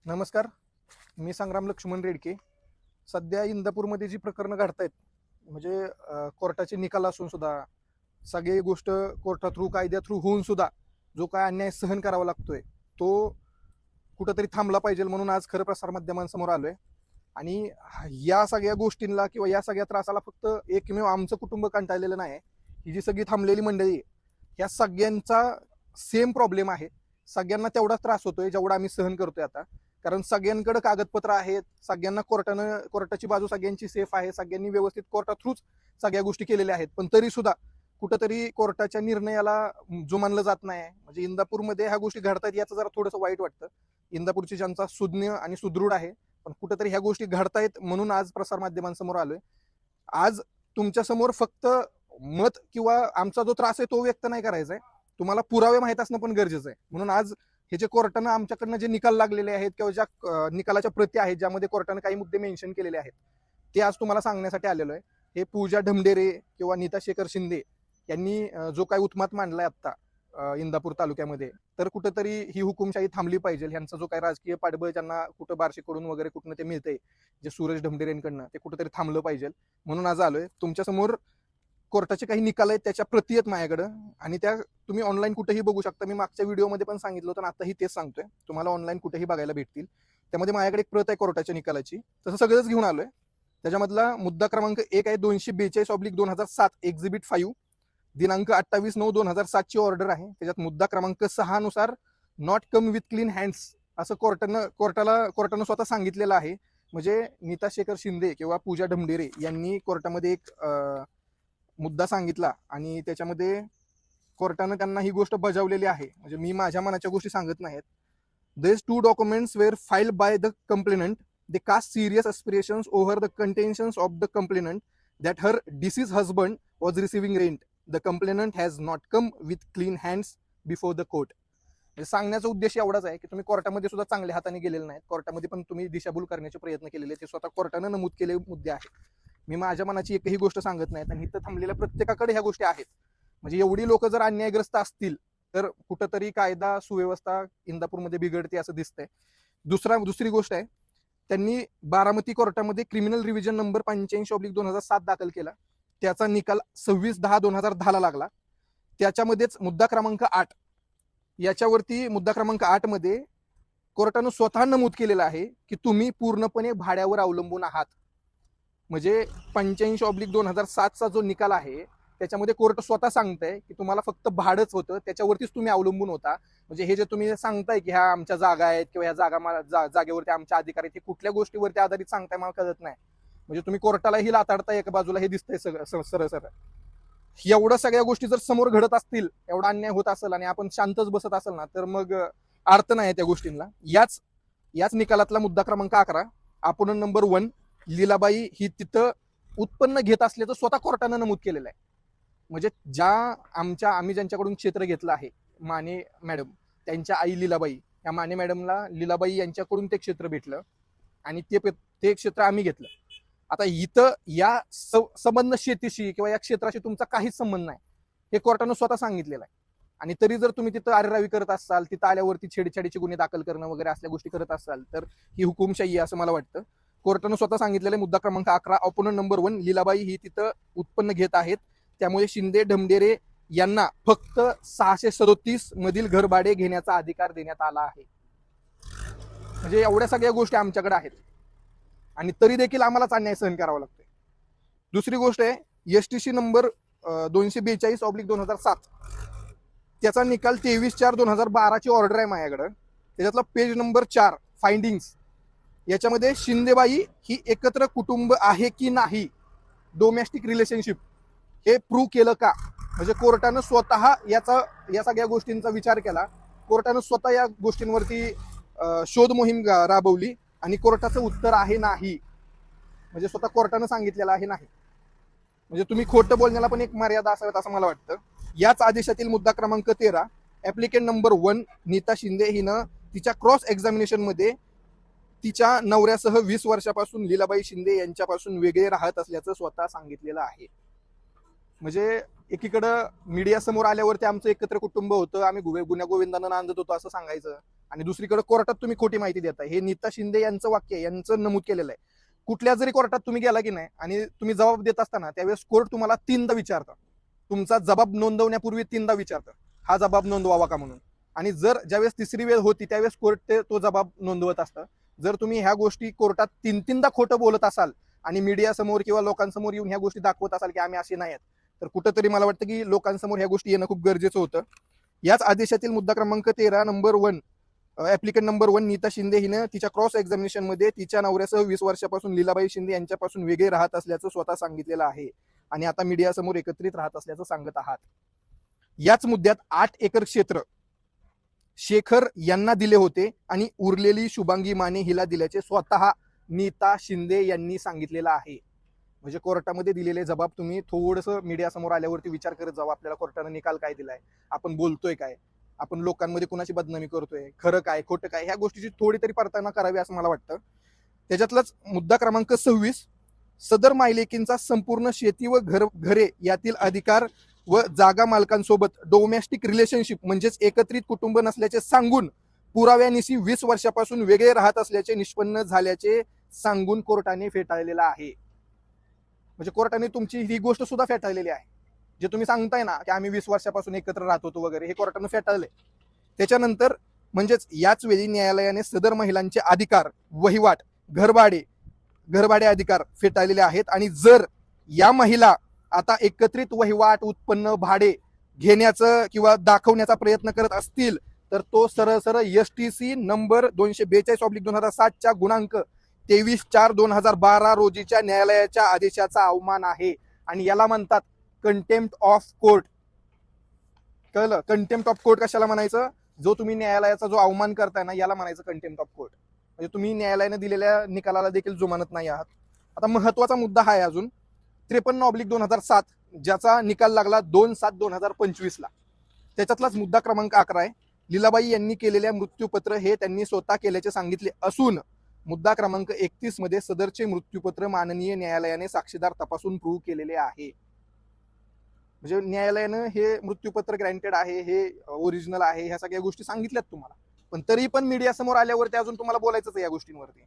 नमस्कार. मी संग्राम लक्ष्मण रेडके. सध्या इंदापूरमध्ये जी प्रकरणं घडतायत, म्हणजे कोर्टाचे निकाल असून सुद्धा सगळी गोष्ट कोर्टा थ्रू कायद्या थ्रू होऊन सुद्धा जो काय अन्याय सहन करावा लागतोय तो कुठंतरी थांबला पाहिजे म्हणून आज खरं प्रसारमाध्यमांसमोर आलोय. आणि या सगळ्या गोष्टींना किंवा या सगळ्या त्रासाला फक्त एकमेव आमचं कुटुंब कंटाळलेलं नाही. ही जी सगळी थांबलेली मंडळी आहे, ह्या सगळ्यांचा सेम प्रॉब्लेम आहे. सगळ्यांना तेवढाच त्रास होतोय जेवढा आम्ही सहन करतोय आता. कारण सगळ्यांकडे कागदपत्र आहेत, सगळ्यांना कोर्टाची बाजू सगळ्यांची सेफ आहे, सगळ्यांनी व्यवस्थित कोर्टा थ्रूच सगळ्या गोष्टी केलेल्या आहेत. पण तरी सुद्धा कुठंतरी कोर्टाच्या निर्णयाला जुमानलं जात नाही. म्हणजे इंदापूरमध्ये ह्या गोष्टी घडतात याचं जरा थोडंसं वाईट वाटतं. इंदापूरची जनता सुज्ञ आणि सुदृढ आहे, पण कुठेतरी ह्या गोष्टी घडतायत म्हणून आज प्रसारमाध्यमांसमोर आलोय. आज तुमच्या समोर फक्त मत किंवा आमचा जो त्रास आहे तो व्यक्त नाही करायचा आहे, तुम्हाला पुरावे माहीत असणं पण गरजेचं आहे. म्हणून आज हे जे कोर्टानं आमच्याकडनं जे निकाल लागलेले आहेत किंवा ज्या निकालाच्या प्रती आहेत ज्यामध्ये कोर्टानं काही मुद्दे मेन्शन केलेले आहेत ते आज तुम्हाला सांगण्यासाठी आलेलो आहे. हे पूजा ढमढेरे किंवा नीता शेखर शिंदे यांनी जो काही उत्मात मांडलाय आता इंदापूर तालुक्यामध्ये, तर कुठंतरी ही हुकुमशाही थांबली पाहिजे. ह्यांचा जो काही राजकीय पाठबळ ज्यांना कुठं बार्शीकडून वगैरे कुठनं ते मिळतंय, जे सूरज ढमढेरेंकडनं, ते कुठंतरी थांबलं पाहिजे. म्हणून आज आलोय तुमच्या समोर. कोर्टाचे काही निकाल आहेत त्याच्या प्रती आहेत माझ्याकडं, आणि त्या तुम्ही ऑनलाईन कुठेही बघू शकता. मी मागच्या व्हिडिओमध्ये पण सांगितलं होतं, आताही तेच सांगतोय, तुम्हाला ऑनलाईन कुठेही बघायला भेटतील. त्यामध्ये माझ्याकडे एक प्रत आहे कोर्टाच्या निकालाची, तसं सगळंच घेऊन आलोय. त्याच्यामधला मुद्दा क्रमांक 1 आहे 242/2007 एक्झिबिट 5, दिनांक 28/9/2007 ची ऑर्डर आहे. त्याच्यात मुद्दा क्रमांक 6 नुसार not come with clean hands असं कोर्टानं स्वतः सांगितलेलं आहे. म्हणजे नीता शेखर शिंदे किंवा पूजा ढमढेरे यांनी कोर्टामध्ये एक मुद्दा सांगितला आणि त्याच्यामध्ये कोर्टानं त्यांना ही गोष्ट बजावलेली आहे. म्हणजे मी माझ्या मनाच्या गोष्टी सांगत नाहीत. These two documents were filed by the complainant. They cast serious aspersions over the contentions of the complainant that her deceased husband was receiving rent. The complainant has not come with clean hands before the court. म्हणजे सांगण्याचा उद्देश एवढाच आहे की तुम्ही कोर्टामध्ये सुद्धा चांगल्या हाताने गेलेले नाहीत. कोर्टामध्ये पण तुम्ही दिशाभूल करण्याचे प्रयत्न केलेले, ते स्वतः कोर्टानं नमूद केलेले मुद्दे आहेत. मी माझ्या मनाची एकही गोष्ट सांगत नाहीत आणि इथं थांबलेल्या प्रत्येकाकडे ह्या गोष्टी आहेत. म्हणजे एवढी लोक जर अन्यायग्रस्त असतील तर कुठंतरी कायदा सुव्यवस्था इंदापूरमध्ये बिघडते असं दिसतंय. दुसरी गोष्ट आहे, त्यांनी बारामती कोर्टामध्ये क्रिमिनल रिव्हिजन नंबर 85/2007 दाखल केला. त्याचा निकाल 26/10/2010 ला लागला. त्याच्यामध्येच मुद्दा क्रमांक 8, याच्यावरती मुद्दा क्रमांक 8 मध्ये कोर्टानं स्वतः नमूद केलेलं आहे की तुम्ही पूर्णपणे भाड्यावर अवलंबून आहात. म्हणजे 85/2007 चा जो निकाल आहे त्याच्यामध्ये कोर्ट स्वतः सांगतंय की तुम्हाला फक्त भाडंच होतं, त्याच्यावरतीच तुम्ही अवलंबून होता. म्हणजे हे जे तुम्ही सांगताय की ह्या आमच्या जागा आहेत किंवा ह्या जागेवरती आमच्या अधिकार आहेत, हे कुठल्या गोष्टीवरती आधारित सांगताय मला कळत नाही. म्हणजे तुम्ही कोर्टालाही लाताडताय एका बाजूला, हे दिसतंय सगळं सरळ. एवढं सगळ्या गोष्टी जर समोर घडत असतील, एवढा अन्याय होत असेल आणि आपण शांतच बसत असेल ना, तर मग अर्थ नाही त्या गोष्टींना. याच निकालातला मुद्दा क्रमांक 11, आपण नंबर 1, लीलाबाई ही तिथं उत्पन्न घेत असल्याचं स्वतः कोर्टानं नमूद केलेलं आहे. म्हणजे आम्ही ज्यांच्याकडून क्षेत्र घेतलं आहे, माने मॅडम, त्यांच्या आई लीलाबाई, या माने मॅडमला लीलाबाई यांच्याकडून ते क्षेत्र भेटलं आणि ते क्षेत्र आम्ही घेतलं. आता इथं या संबंध शेतीशी किंवा या क्षेत्राशी तुमचा काहीच संबंध नाही, हे कोर्टानं स्वतः सांगितलेलं आहे. आणि तरी जर तुम्ही तिथं आरेरावी करत असाल, तिथं आल्यावरती छेडछाडीचे गुन्हे दाखल करणं वगैरे असल्या गोष्टी करत असाल, तर ही हुकुमशाही आहे असं मला वाटतं. कोर्टानं स्वतः सांगितलेलं मुद्दा क्रमांक 11, ऑपोनंट नंबर 1, लीलाबाई ही तिथं उत्पन्न घेत आहेत, त्यामुळे शिंदे ढमढेरे यांना फक्त 637 मधील घरभाडे घेण्याचा अधिकार देण्यात आला आहे. म्हणजे एवढ्या सगळ्या गोष्टी आमच्याकडे आहेत आणि तरी देखील आम्हालाच अन्याय सहन करावा लागतोय. दुसरी गोष्ट आहे, एसटीसी नंबर 242/2007, त्याचा निकाल 23/4/2012 ची ऑर्डर आहे माझ्याकडं. त्याच्यातला पेज नंबर 4, फाइंडिंग्स, याच्यामध्ये शिंदेबाई ही एकत्र कुटुंब आहे की नाही, डोमेस्टिक रिलेशनशिप, हे प्रूव्ह केलं का. म्हणजे कोर्टानं स्वतः या सगळ्या गोष्टींचा विचार केला. कोर्टानं स्वतः या गोष्टींवरती शोध मोहीम राबवली आणि कोर्टाचं उत्तर आहे नाही. म्हणजे स्वतः कोर्टानं सांगितलेलं आहे नाही. म्हणजे तुम्ही खोटं बोलण्याला पण एक मर्यादा असावी असं मला वाटतं. याच आदेशातील मुद्दा क्रमांक 13, ऍप्लिकेंट नंबर 1 नीता शिंदे हिनं तिच्या क्रॉस एक्झामिनेशन मध्ये तिच्या नवऱ्यासह 20 वर्षापासून लीलाबाई शिंदे यांच्यापासून वेगळे राहत असल्याचं स्वतः सांगितलेलं आहे. म्हणजे एकीकडं मीडिया समोर आल्यावरती आमचं एकत्र कुटुंब होतं, आम्ही गुन्ह्या गोविंदानं नांदत होतो असं सांगायचं, आणि दुसरीकडे कोर्टात तुम्ही खोटी माहिती देताय. हे नीता शिंदे यांचं वाक्य आहे, यांचं नमूद केलेलं आहे. कुठल्या जरी कोर्टात तुम्ही गेला की नाही आणि तुम्ही जबाब देत असताना त्यावेळेस कोर्ट तुम्हाला 3दा विचारतं, तुमचा जबाब नोंदवण्यापूर्वी 3दा विचारतं हा जबाब नोंदवावा का म्हणून. आणि जर ज्यावेळेस तिसरी वेळ होती त्यावेळेस कोर्ट तो जबाब नोंदवत असतं. जर तुम्ही ह्या गोष्टी कोर्टात 3-3दा खोटं बोलत असाल आणि मीडिया समोर किंवा लोकांसमोर येऊन ह्या गोष्टी दाखवत असाल की आम्ही असे नाही आहेत, तर कुठंतरी मला वाटतं की लोकांसमोर ह्या गोष्टी येणं खूप गरजेचं होतं. याच आदेशातील मुद्दा क्रमांक 13 number 1 applicant number 1 Nita Shinde हिनं तिच्या क्रॉस एक्झामिनेशन मध्ये तिच्या नवऱ्यासह 20 वर्षापासून लीलाबाई शिंदे यांच्यापासून वेगळे राहत असल्याचं स्वतः सांगितलेलं आहे आणि आता मीडिया समोर एकत्रित राहत असल्याचं सांगत आहात. याच मुद्द्यात 8 एकर क्षेत्र शेखर यांना दिले होते आणि उरलेली शुभांगी माने हिला दिल्याचे स्वतः नीता शिंदे यांनी सांगितलेलं आहे. म्हणजे कोर्टामध्ये दिलेले जबाब तुम्ही थोडंसं मीडिया समोर आल्यावरती विचार करत जावा. आपल्याला कोर्टानं निकाल काय दिलाय, आपण बोलतोय काय, आपण लोकांमध्ये कुणाची बदनामी करतोय, खरं काय खोटं काय, ह्या गोष्टीची थोडी तरी पडताळणी करावी असं मला वाटतं. त्याच्यातलाच मुद्दा क्रमांक 26 सदर मायलेकींचा संपूर्ण शेती व घरे यातील अधिकार व जागा मालकांसोबत डोमेस्टिक रिलेशनशिप म्हणजेच एकत्रित कुटुंब नसल्याचे सांगून पुराव्यानिशी 20 वर्षापासून वेगळे राहत असल्याचे निष्पन्न झाल्याचे सांगून कोर्टाने फेटाळलेला आहे. म्हणजे कोर्टाने तुमची ही गोष्ट सुद्धा फेटाळलेली आहे. जे तुम्ही सांगताय ना की आम्ही 20 वर्षापासून एकत्र राहत होतो वगैरे, हे कोर्टाने फेटाळले. त्याच्यानंतर म्हणजेच याच वेळी न्यायालयाने सदर महिलांचे अधिकार, वहिवाट, घरभाडे अधिकार फेटाळलेले आहेत आणि जर या महिला आता एकत्रित वहिवाट, उत्पन्न, भाडे घेण्याचं किंवा दाखवण्याचा प्रयत्न करत असतील तर तो सरळ सरळ STC नंबर 242/2007 च्या गुणांक 23/4/2012 रोजीच्या न्यायालयाच्या आदेशाचा अवमान आहे आणि याला म्हणतात कंटेम्प्ट ऑफ कोर्ट. कळलं? कंटेम्प्ट ऑफ कोर्ट कशाला म्हणायचं? जो तुम्ही न्यायालयाचा जो अवमान करताय ना याला म्हणायचं कंटेम्प्ट ऑफ कोर्ट. म्हणजे तुम्ही न्यायालयाने दिलेल्या निकालाला देखील जुमानत नाही आहात. आता महत्वाचा मुद्दा हा आहे अजून 53/2007 ज्याचा निकाल लागला 2/7/2025 ला. त्याच्यातलाच मुद्दा क्रमांक 11 आहे. लीलाबाई यांनी केलेल्या मृत्यूपत्र हे त्यांनी स्वतः केल्याचे सांगितले असून मुद्दा क्रमांक 31 मध्ये सदरचे मृत्यूपत्र माननीय न्यायालयाने साक्षीदार तपासून प्रूव्ह केलेले आहे. म्हणजे न्यायालयानं हे मृत्यूपत्र ग्रँटेड आहे, हे ओरिजिनल आहे, ह्या सगळ्या गोष्टी सांगितल्यात तुम्हाला, पण तरी पण मीडिया समोर आल्यावरती अजून तुम्हाला बोलायचंच आहे या गोष्टींवरती.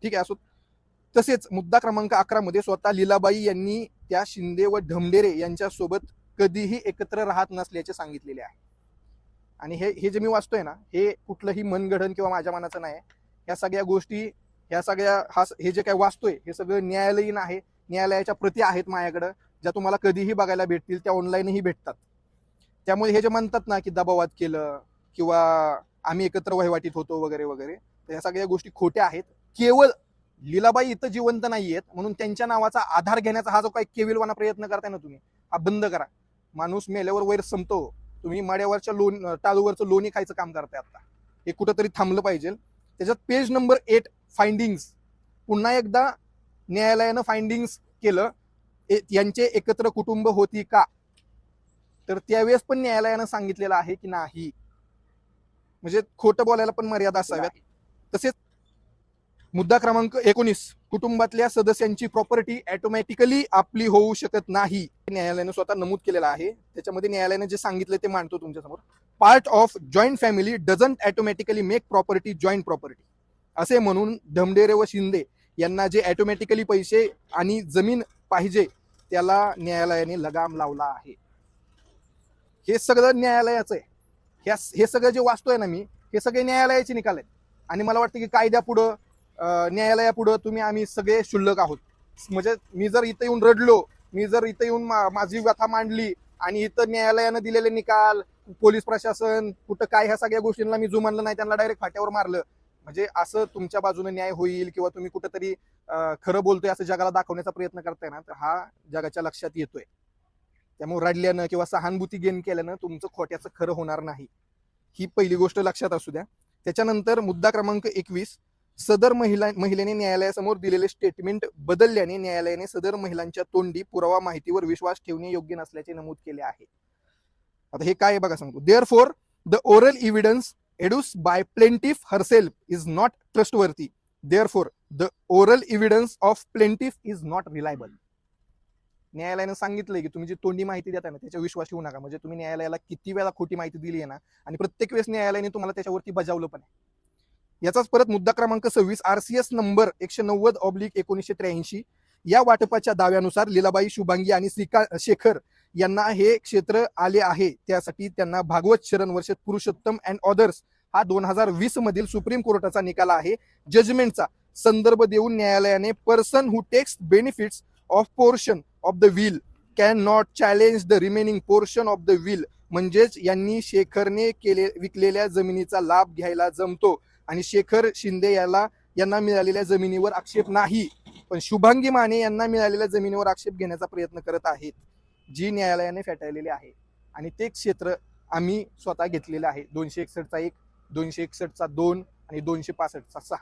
ठीक आहे, असो. तसेच मुद्दा क्रमांक 11 मध्ये स्वतः लीलाबाई यांनी त्या शिंदे व ढमढेरे यांच्यासोबत कधीही एकत्र राहत नसल्याचे सांगितलेले आहे. आणि हे जे मी वाचतोय ना हे कुठलंही मनगढण किंवा माझ्या मनाचं नाही. या सगळ्या गोष्टी, ह्या सगळ्या हे जे काय वाचतोय हे सगळं न्यायालयीन आहे. न्यायालयाच्या प्रती आहेत माझ्याकडे, ज्या तुम्हाला कधीही बघायला भेटतील, त्या ऑनलाईनही भेटतात. त्यामुळे हे जे म्हणतात ना की दबावात केलं किंवा आम्ही एकत्र वहिवाटीत होतो वगैरे वगैरे, तर ह्या सगळ्या गोष्टी खोट्या आहेत. केवळ लीलाबाई इथं जिवंत नाहीयेत म्हणून त्यांच्या नावाचा आधार घेण्याचा हा जो काही केविलवाना प्रयत्न करताय ना तुम्ही, हा बंद करा. माणूस मेल्यावर वैर संपतो. तुम्ही माड्यावरच्या टाळूवरचं लोणी खायचं काम करताय आता. हे कुठंतरी थांबलं पाहिजे. त्याच्यात पेज नंबर 8 फाइंडिंग्स, पुन्हा एकदा न्यायालयानं फाइंडिंग्स केलं यांचे एकत्र कुटुंब होती का, तर त्यावेळेस पण न्यायालयानं सांगितलेलं आहे की नाही. म्हणजे खोटं बोलायला पण मर्यादा असाव्यात. तसेच मुद्दा क्रमांक 19 कुटुंबातल्या सदस्यांची प्रॉपर्टी ऑटोमॅटिकली आपली होऊ शकत नाही, न्यायालयानं स्वतः नमूद केलेलं आहे. त्याच्यामध्ये न्यायालयानं जे सांगितलं ते मांडतो तुमच्यासमोर. Part of joint family doesn't automatically make property joint property, असे म्हणून ढमढेरे व शिंदे यांना जे ऑटोमॅटिकली पैसे आणि जमीन पाहिजे त्याला न्यायालयाने लगाम लावला आहे. हे सगळं न्यायालयाचं आहे. हे सगळं जे वाचतोय ना मी, हे सगळे न्यायालयाचे निकाल आहेत. आणि मला वाटतं की कायद्यापुढं, न्यायालयापुढं तुम्ही आम्ही सगळे क्षुल्लक आहोत. म्हणजे मी जर इथं येऊन रडलो, मी जर इथं येऊन माझी व्यथा मांडली आणि इथं न्यायालयानं दिलेले निकाल, पोलीस प्रशासन कुठं काय, ह्या सगळ्या गोष्टींना मी जुमानलं नाही, त्यांना डायरेक्ट फाट्यावर मारलं, म्हणजे असं तुमच्या बाजूने न्याय होईल किंवा तुम्ही कुठंतरी खरं बोलतोय असं जगाला दाखवण्याचा प्रयत्न करताय ना, तर हा जगाच्या लक्षात येतोय. त्यामुळे रडल्यानं किंवा सहानुभूती गेन केल्यानं तुमचं खोट्याचं खरं होणार नाही, ही पहिली गोष्ट लक्षात असू द्या. त्याच्यानंतर मुद्दा क्रमांक 21 सदर महिलेने न्यायालयासमोर दिलेले स्टेटमेंट बदलल्याने न्यायालयाने सदर महिलांच्या तोंडी पुरावा माहितीवर विश्वास ठेवणे योग्य नसल्याचे नमूद केले आहे. आता हे काय बघा सांगतो. Therefore the oral evidence adduced by plaintiff herself is not trustworthy. Therefore the oral evidence of plaintiff is not reliable. न्यायालयानं सांगितलंय की तुम्ही जी तोंडी माहिती देताय ना त्याच्यावर विश्वास ठेवू नका. म्हणजे तुम्ही न्यायालयाला किती वेळा खोटी माहिती दिली आहे ना, आणि प्रत्येक वेळेस न्यायालयाने तुम्हाला त्याच्यावरती बजावलं पण आहे. याचाच परत मुद्दा क्रमांक 26 RCS नंबर 190/1983 या वाटपाच्या दाव्यानुसार लीलाबाई, शुभांगी आणि शेखर यांना हे क्षेत्र आले आहे. त्यासाठी त्यांना भागवत शरण वर्ष पुरुषोत्तम अँड ऑदर्स हा 2020 मधील सुप्रीम कोर्टाचा निकाल आहे. जजमेंटचा संदर्भ देऊन न्यायालयाने person who takes benefits of portion of the will can not challenge the remaining portion of the will, म्हणजेच यांनी शेखरने विकलेल्या जमिनीचा लाभ घ्यायला जमतो आणि शेखर शिंदे यांना मिळालेल्या जमिनीवर आक्षेप नाही, पण शुभांगी माने यांना मिळालेल्या जमिनीवर आक्षेप घेण्याचा प्रयत्न करत आहेत, जी न्यायालयाने फेटाळलेली आहे. आणि ते क्षेत्र आम्ही स्वतः घेतलेलं आहे. 261चा 1, 261चा 2 आणि 265चा 6.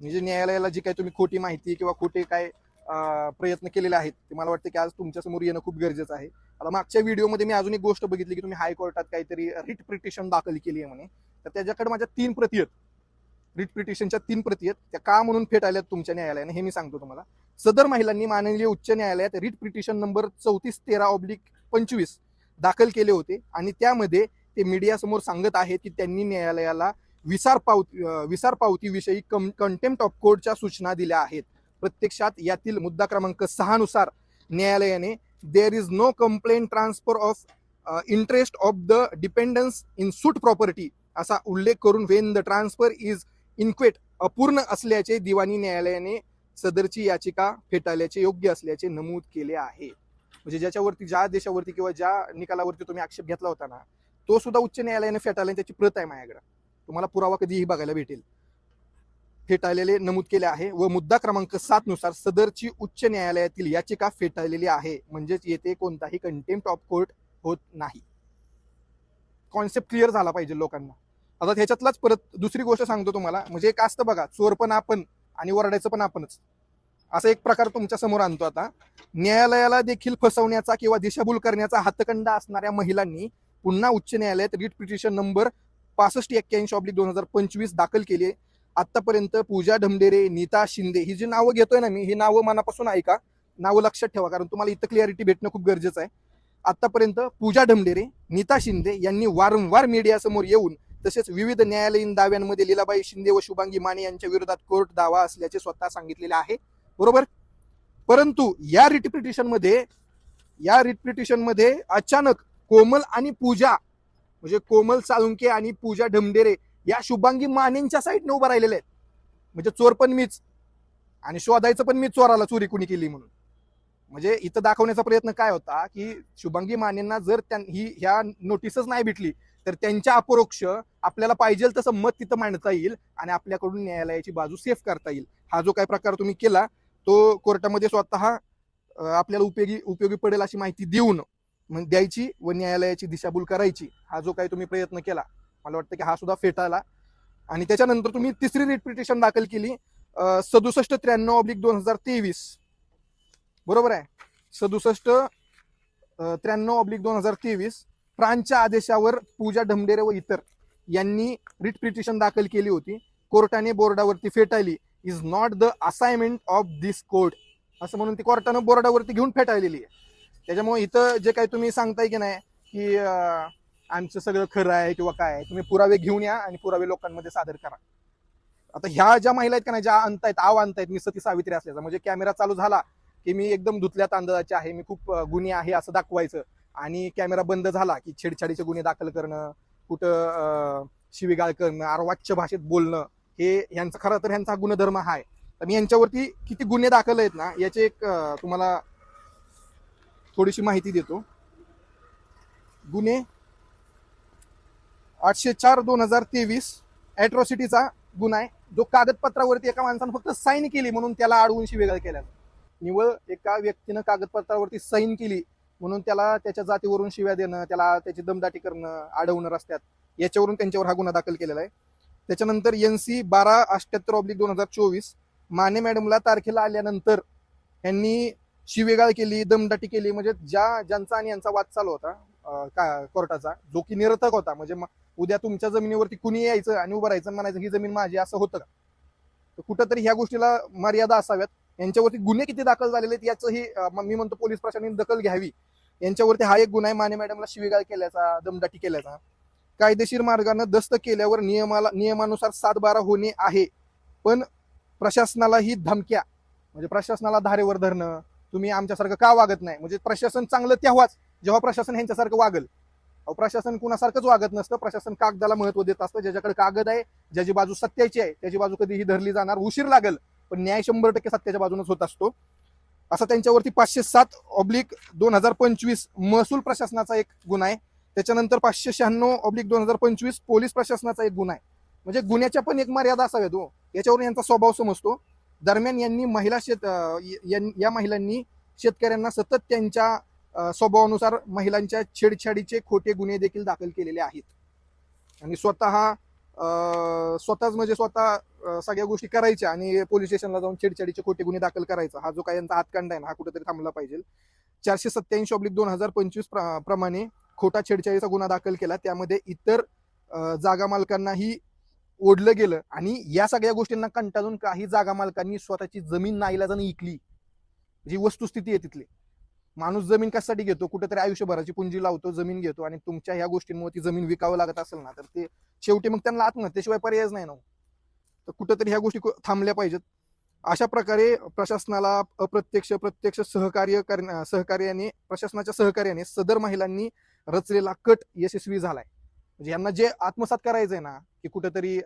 म्हणजे न्यायालयाला जी काही तुम्ही खोटी माहिती किंवा खोटे काय प्रयत्न केलेले आहेत ते मला वाटतं की आज तुमच्या समोर येणं खूप गरजेचं आहे. आता मागच्या व्हिडिओमध्ये मी अजून एक गोष्ट बघितली की तुम्ही हायकोर्टात काहीतरी रिट पिटिशन दाखल केली आहे म्हणे, तर त्याच्याकडे माझ्या 3 प्रती आहेत. रिट पिटिशनच्या 3 प्रती आहेत. त्या का म्हणून फेटाळल्यात तुमच्या न्यायालयाने हे मी सांगतो तुम्हाला. सदर महिलांनी माननीय उच्च न्यायालयात रिट पिटिशन नंबर 3413/25 दाखल केले होते आणि त्यामध्ये ते मीडियासमोर सांगत आहेत की त्यांनी न्यायालयाला विसार पावती विषयी कंटेम्प्ट ऑफ कोर्टच्या सूचना दिल्या आहेत. प्रत्यक्षात यातील मुद्दा क्रमांक 6 नुसार न्यायालयाने there is no complaint transfer of interest of the dependence in suit property असा उल्लेख करून when the transfer is inchoate अपूर्ण असल्याचे दिवाणी न्यायालयाने सदरची याचिका फेटाळल्याचे योग्य असल्याचे नमूद केले आहे. म्हणजे ज्याच्यावरती ज्या देशावरती किंवा ज्या निकालावरती तुम्ही आक्षेप घेतला होता ना तो सुद्धा उच्च न्यायालयाने फेटाळला, त्याची प्रत आहे माझ्याकडे, तुम्हाला पुरावा कधीही बघायला भेटेल. फेटाळलेले नमूद केले आहे. व मुद्दा क्रमांक 7 नुसार सदरची उच्च न्यायालयातील याचिका फेटाळलेली आहे, म्हणजेच येथे कोणताही कंटेम्प्ट ऑफ कोर्ट होत नाही. कॉन्सेप्ट क्लिअर झाला पाहिजे लोकांना. आता ह्याच्यातलाच परत दुसरी गोष्ट सांगतो तुम्हाला. म्हणजे एक असतं बघा, चोर पण आपण आणि ओरडायचं पण आपणच, असा एक प्रकार तुमच्या समोर आणतो. आता न्यायालयाला देखील फसवण्याचा किंवा दिशाभूल करण्याचा हातखंडा असणाऱ्या महिलांनी पुन्हा उच्च न्यायालयात रिट पिटिशन नंबर 6581/2025 दाखल केली. आतापर्यंत पूजा ढमढेरे, नीता शिंदे, ही जी नावं घेतोय ना मी, ही नावं मनापासून ऐका, नावं लक्षात ठेवा, कारण तुम्हाला इथं क्लिअरिटी भेटणं खूप गरजेचं आहे. आतापर्यंत पूजा ढमढेरे, नीता शिंदे यांनी वारंवार मीडियासमोर येऊन तसेच विविध न्यायालयीन दाव्यांमध्ये लीलाबाई शिंदे व शुभांगी माने यांच्या विरोधात कोर्ट दावा असल्याचे स्वतः सांगितलेले आहे, बरोबर. परंतु या रिट पिटिशन मध्ये अचानक कोमल आणि पूजा, म्हणजे कोमल साळुंके आणि पूजा ढमढेरे या शुभांगी मानेंच्या साईडने उभा राहिलेले आहेत. म्हणजे चोर पण मीच आणि शोधायचं पण मी चोराला चोरी कुणी केली म्हणून. म्हणजे इथं दाखवण्याचा प्रयत्न काय होता की शुभांगी मानेंना जर ह्या नोटीसच नाही भेटली तर त्यांच्या अपरोक्ष आपल्याला पाहिजे तसं मत तिथं मांडता येईल आणि आपल्याकडून न्यायालयाची बाजू सेफ करता येईल. हा जो काही प्रकार तुम्ही केला तो कोर्टामध्ये स्वतः आपल्याला उपयोगी पडेल अशी माहिती देऊन द्यायची व न्यायालयाची दिशाभूल करायची, हा जो काही तुम्ही प्रयत्न केला मला वाटतं की हा सुद्धा फेटाळला. आणि त्याच्यानंतर तुम्ही तिसरी रिट पिटिशन दाखल केली 6793/2023, बरोबर आहे. 6793/2023 फ्रान्सच्या आदेशावर पूजा ढमढेरे व इतर यांनी रिट पिटिशन दाखल केली होती. कोर्टाने बोर्डावरती फेटाळली. Is not the assignment of this court असं म्हणून ती कोर्टानं बोर्डावरती घेऊन फेटाळलेली आहे. त्याच्यामुळे इथं जे काही तुम्ही सांगताय की नाही की आमचं सगळं खरं आहे किंवा काय, तुम्ही पुरावे घेऊन या आणि पुरावे लोकांमध्ये सादर करा. आता ह्या ज्या महिला आहेत का नाही, ज्या आणतायत मी सती सावित्री असल्याचा, म्हणजे कॅमेरा चालू झाला की मी एकदम धुतल्या तांदळाचे आहे, मी खूप गुन्हे आहे असं दाखवायचं, आणि कॅमेरा बंद झाला की छेडछाडीचे गुन्हे दाखल करणं, कुठं शिवीगाळ करणं, अर्वाच्य भाषेत बोलणं, हे यांचा खरं तर ह्यांचा गुणधर्म आहे. तर मी यांच्यावरती किती गुन्हे दाखल आहेत ना याचे एक तुम्हाला थोडीशी माहिती देतो. गुन्हे 804/2023 ॲट्रॉसिटीचा गुन्हा आहे, जो कागदपत्रावरती एका माणसानं फक्त साईन केली म्हणून त्याला अडवून शिवीगाळ केल्या. निव्वळ एका व्यक्तीनं कागदपत्रावरती साईन केली म्हणून त्याला त्याच्या जातीवरून शिव्या देणं, त्याला त्याची दमदाटी करणं, अडवणं रस्त्यात, याच्यावरून त्यांच्यावर हा गुन्हा दाखल केलेला आहे. त्याच्यानंतर NC 1278/2024 माने मॅडमला तारखेला आल्यानंतर यांनी शिवेगाळ केली, दमदाटी केली. म्हणजे ज्यांचा आणि यांचा वाद चालू होता कोर्टाचा, जो की निरर्थक होता. म्हणजे उद्या तुमच्या जमिनीवरती कुणी यायचं आणि उभं राहायचं म्हणायचं ही जमीन माझी, असं होतं का? तर कुठंतरी ह्या गोष्टीला मर्यादा असाव्यात. यांच्यावरती गुन्हे किती दाखल झालेले आहेत याचंही मी म्हणतो पोलीस प्रशासनाने दखल घ्यावी. यांच्यावरती हा एक गुन्हा आहे माने मॅडमला शिवीगाळ केल्याचा, दमदाटी केल्याचा. कायदेशीर मार्गाने दस्त केल्यावर नियमानुसार 7-12 होणे आहे, पण प्रशासनाला ही धमक्या म्हणजे प्रशासनाला धारेवर धरणं, तुम्ही आमच्यासारखं का वागत नाही, म्हणजे प्रशासन चांगलं तेव्हाच जेव्हा प्रशासन ह्यांच्यासारखं वागल. प्रशासन कुणासारखंच वागत नसतं. प्रशासन कागदाला महत्व देत असतं. ज्याच्याकडे कागद आहे, ज्याची बाजू सत्याची आहे, त्याची बाजू कधीही धरली जाणार. उशीर लागेल पण न्याय 100% सत्याच्या बाजूनच होत असतो. असा त्यांच्यावरती 507/2025 महसूल प्रशासनाचा एक गुन्हा आहे. त्याच्यानंतर 596/2025 पोलीस प्रशासनाचा एक गुन्हा आहे. म्हणजे गुन्ह्याच्या पण एक मर्यादा असाव्यात हो. याच्यावरून यांचा स्वभाव समजतो. दरम्यान या महिलांनी शेतकऱ्यांना सतत त्यांच्या स्वभावानुसार महिलांच्या छेडछाडीचे खोटे गुन्हे देखील दाखल केलेले आहेत. आणि स्वतः सगळ्या गोष्टी करायच्या आणि पोलीस स्टेशनला जाऊन छेडछाडीचे खोटे गुन्हे दाखल करायचा, हा जो काही यांचा हातखंडा आहे ना, हा कुठेतरी थांबला पाहिजे. 487/2025 प्रमाणे खोटा छेडछाडीचा गुन्हा दाखल केला. त्यामध्ये इतर जागा मालकांनाही ओढलं गेलं आणि या सगळ्या गोष्टींना कंटाळून काही जागा मालकांनी स्वतःची जमीन नाईलाजाने विकली. जी वस्तुस्थिती आहे तिथली. माणूस जमीन कशासाठी घेतो, कुठेतरी आयुष्यभराची पुंजी लावतो, जमीन घेतो आणि तुमच्या ह्या गोष्टींमुळे ती जमीन विकावं लागत असेल ना, तर ते शेवटी मग त्यांना आत्महत्येशिवाय पर्यायच नाही ना. तर कुठेतरी ह्या गोष्टी थांबल्या पाहिजेत. अशा प्रकारे प्रशासनाला प्रत्यक्ष सहकार्याने प्रशासनाच्या सहकार्याने सदर महिलांनी रचलेला कट यशस्वी झालाय. म्हणजे यांना जे आत्मसात करायचंय ना, की कुठेतरी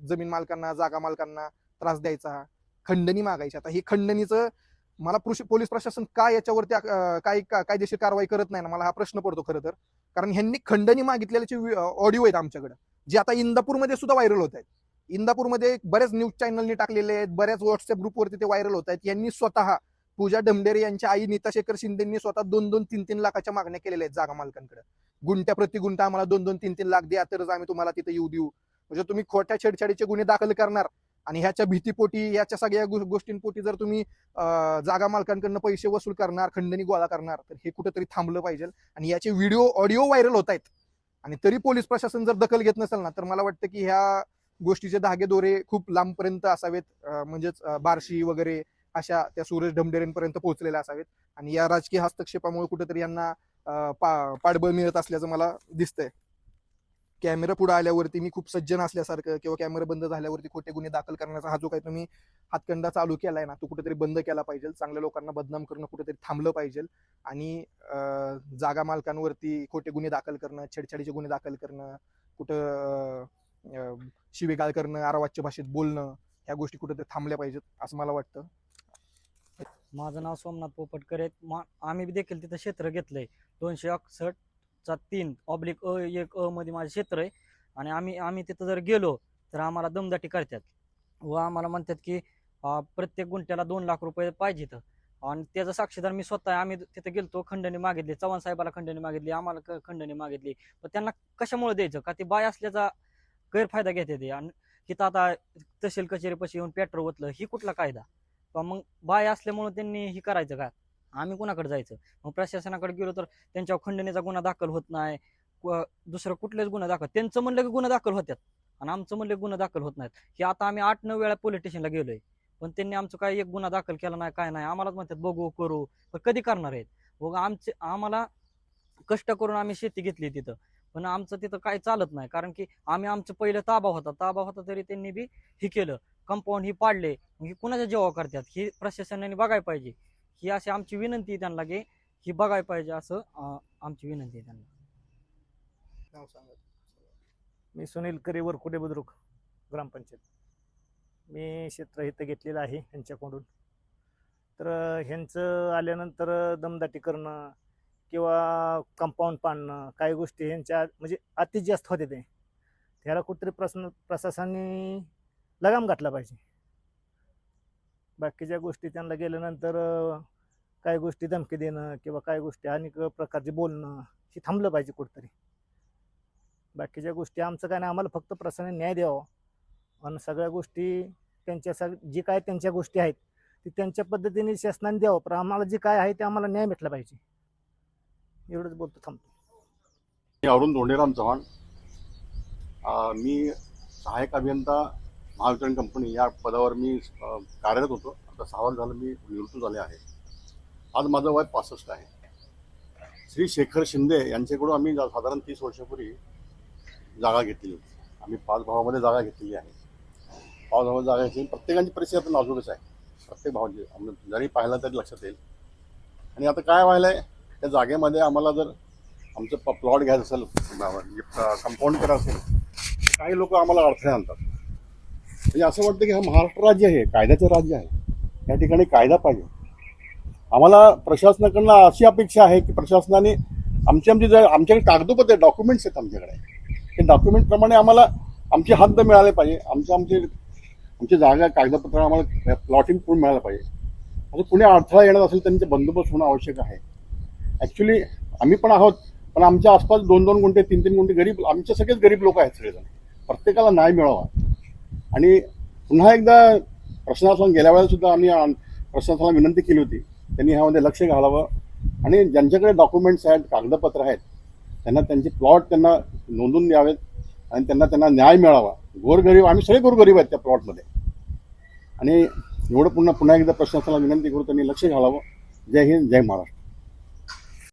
जमीन मालकांना, जागा मालकांना त्रास द्यायचा, खंडणी मागायची. आता ही खंडणीचं मला पोलीस प्रशासन का याच्यावरती काही कायदेशीर कारवाई करत नाही ना, मला हा प्रश्न पडतो खरं तर. कारण ह्यांनी खंडणी मागितलेल्याचे ऑडिओ आहेत आमच्याकडे, जे आता इंदापूरमध्ये सुद्धा व्हायरल होत आहेत. इंदापूरमध्ये बऱ्याच न्यूज चॅनलनी टाकलेले आहेत, बऱ्याच व्हॉट्सअप ग्रुपवरती ते व्हायरल होत आहेत. यांनी स्वतः पूजा ढमढेरे यांच्या आई नीता शेखर शिंदेंनी स्वतः 2-2, 3-3 लाखाच्या मागण्या केलेल्या आहेत जागा मालकांकडे. गुंट्या प्रति गुंठा आम्हाला 2-2, 3-3 लाख द्या तरच आम्ही तुम्हाला तिथे येऊ देऊ. म्हणजे तुम्ही खोट्या छेडछाडीचे गुन्हे दाखल करणार आणि ह्याच्या भीतीपोटी, याच्या सगळ्या गोष्टींपोटी जर तुम्ही जागा मालकांकडून पैसे वसूल करणार, खंडणी गोळा करणार, तर हे कुठेतरी थांबलं पाहिजे. आणि याचे ऑडिओ व्हायरल होत आहेत आणि तरी पोलीस प्रशासन जर दखल घेत नसेल ना, तर मला वाटतं की ह्या गोष्टीचे धागेदोरे खूप लांबपर्यंत असावेत. म्हणजेच बार्शी वगैरे अशा त्या सूरज ढमढेरेंपर्यंत पोहोचलेल्या असावेत. आणि या राजकीय हस्तक्षेपामुळे कुठेतरी यांना पाठबळ मिळत असल्याचं मला दिसतंय. कॅमेरा पुढे आल्यावरती मी खूप सज्जन असल्यासारखं किंवा कॅमेरा बंद झाल्यावरती खोटे गुन्हे दाखल करण्याचा हा जो काही तुम्ही हातखंडा चालू केलाय ना, तो कुठेतरी बंद केला पाहिजे. चांगल्या लोकांना बदनाम करणं कुठेतरी थांबलं पाहिजे. आणि जागा मालकांवरती खोटे गुन्हे दाखल करणं, छेडछाडीचे गुन्हे दाखल करणं, कुठं शिवीगाळ करणं, आरवाच्य भाषेत बोलणं, ह्या गोष्टी कुठेतरी थांबल्या पाहिजेत असं मला वाटतं. माझं नाव सोमनाथ पोपटकर आहे. आम्ही देखील तिथं क्षेत्र घेतलंय 261/3/1 मध्ये माझं क्षेत्र आहे. आणि आम्ही तिथं जर गेलो तर आम्हाला दमदाटी करतात व आम्हाला म्हणतात की प्रत्येक गुंठ्याला 2 लाख रुपये पाहिजेत. आणि त्याचा साक्षीदार मी स्वतः आहे. आम्ही तिथे गेलतो, खंडणी मागितली, चव्हाण साहेबाला खंडणी मागितली, आम्हाला खंडणी मागितली. पण त्यांना कशामुळे द्यायचं, का ते बाय असल्याचा गैरफायदा घेते ते. आणि तिथं आता तहसील कचेरीपाशी येऊन पेट्रोल ओतलं, ही कुठला कायदा? मग बाय असल्यामुळे त्यांनी ही करायचं का? आम्ही कुणाकडे जायचं? मग प्रशासनाकडे गेलो तर त्यांच्यावर खंडणीचा गुन्हा दाखल होत नाही, दुसरं कुठलेच गुन्हा दाखल. त्यांचं म्हणलं की गुन्हा दाखल होतात आणि आमचं म्हणलं गुन्हा दाखल होत नाहीत. हे आता आम्ही 8-9 वेळा पोलीस स्टेशनला गेलोय, पण त्यांनी आमचं काही एक गुन्हा दाखल केला नाही, काय नाही. आम्हालाच म्हणतात बघू करू, पण कधी करणार आहेत? मग आम्हाला कष्ट करून आम्ही शेती घेतली तिथं, पण आमचं तिथं काही चालत नाही. कारण की आमचं पहिलं ताबा होता तरी त्यांनी बी हे केलं, कंपाऊंड ही पाडले. ही कुणाच्या जेव्हा करतात, ही प्रशासनाने बघायला पाहिजे. ही अशी आमची विनंती आहे त्यांना की ही बघायला पाहिजे, असं आमची विनंती आहे त्यांना. मी सुनील करे, वरकुटे बुद्रुक, ग्रामपंचायत. मी क्षेत्र इथं घेतलेलं आहे ह्यांच्याकडून. तर ह्यांचं आल्यानंतर दमदाटी करणं किंवा कंपाऊंड पाडणं, काही गोष्टी ह्यांच्या म्हणजे अति जास्त होते. त्याला कुठेतरी प्रशासनाने लगाम घातला पाहिजे. बाकीच्या गोष्टी त्यांना गेल्यानंतर काही गोष्टी धमकी देणं किंवा काही गोष्टी अनेक प्रकारचे बोलणं, हे थांबलं पाहिजे कुठेतरी. बाकीच्या गोष्टी आमचं काय नाही, आम्हाला फक्त प्रशासनाने न्याय द्यावा आणि सगळ्या गोष्टी त्यांच्या जी काय त्यांच्या गोष्टी आहेत ती त्यांच्या पद्धतीने शासनाने द्यावं. पण आम्हाला जे काय आहे ते आम्हाला न्याय भेटला पाहिजे. एवढंच बोलतो, थांबतो. मी अरुण धोंडेराम चव्हाण. मी सहाय्यक अभियंता महावितरण कंपनी या पदावर मी कार्यरत होतो. आता 6 वर्ष झालं मी निवृत्त झाले आहे. आज माझं वय 65 आहे. श्री शेखर शिंदे यांच्याकडून आम्ही साधारण 30 वर्षापूर्वी जागा घेतली होती. आम्ही 5 भावामध्ये जागा घेतलेली आहे. 5 भावामध्ये जागा घेतली. प्रत्येकाची परिस्थिती आता नाजूकच आहे. प्रत्येक भावाची जरी पाहिलं तरी लक्षात येईल. आणि आता काय व्हायलं आहे, त्या जागेमध्ये आम्हाला जर आमचं प्लॉट घ्यायचं असेल, कंपाऊंड करायचं असेल, काही लोक आम्हाला अडथळे आणतात. म्हणजे असं वाटतं की हा महाराष्ट्र राज्य आहे, कायद्याचं राज्य आहे. या ठिकाणी कायदा पाहिजे. आम्हाला प्रशासनाकडनं अशी अपेक्षा आहे की प्रशासनाने आमच्याकडे कागदोपत्र डॉक्युमेंट्स आहेत आमच्याकडे. ते डॉक्युमेंटप्रमाणे आम्हाला आमची हद्द मिळाली पाहिजे. आमची जागा कागदपत्र आम्हाला प्लॉटिंग करून मिळालं पाहिजे. असं कुणी अडथळा येणार असेल त्यांचे बंदोबस्त होणं आवश्यक आहे. ॲक्च्युली आम्ही पण आहोत, पण आमच्या आसपास 2-2 गुंठे 3-3 गुंठे गरीब, आमचे सगळेच गरीब लोक आहेत सगळेजण. प्रत्येकाला न्याय मिळावा. आणि पुन्हा एकदा प्रशासनाला गेल्या वेळेला सुद्धा आम्ही प्रशासनाला विनंती केली होती, त्यांनी ह्यामध्ये लक्ष घालावं आणि ज्यांच्याकडे डॉक्युमेंट्स आहेत, कागदपत्र आहेत, त्यांना त्यांचे प्लॉट त्यांना नोंदवून द्यावेत आणि त्यांना न्याय मिळावा. गोरगरीब, आम्ही सगळे गोरगरीब आहेत त्या प्लॉटमध्ये. आणि एवढं पुन्हा एकदा प्रशासनाला विनंती करू, त्यांनी लक्ष घालावं. जय हिंद, जय महाराष्ट्र.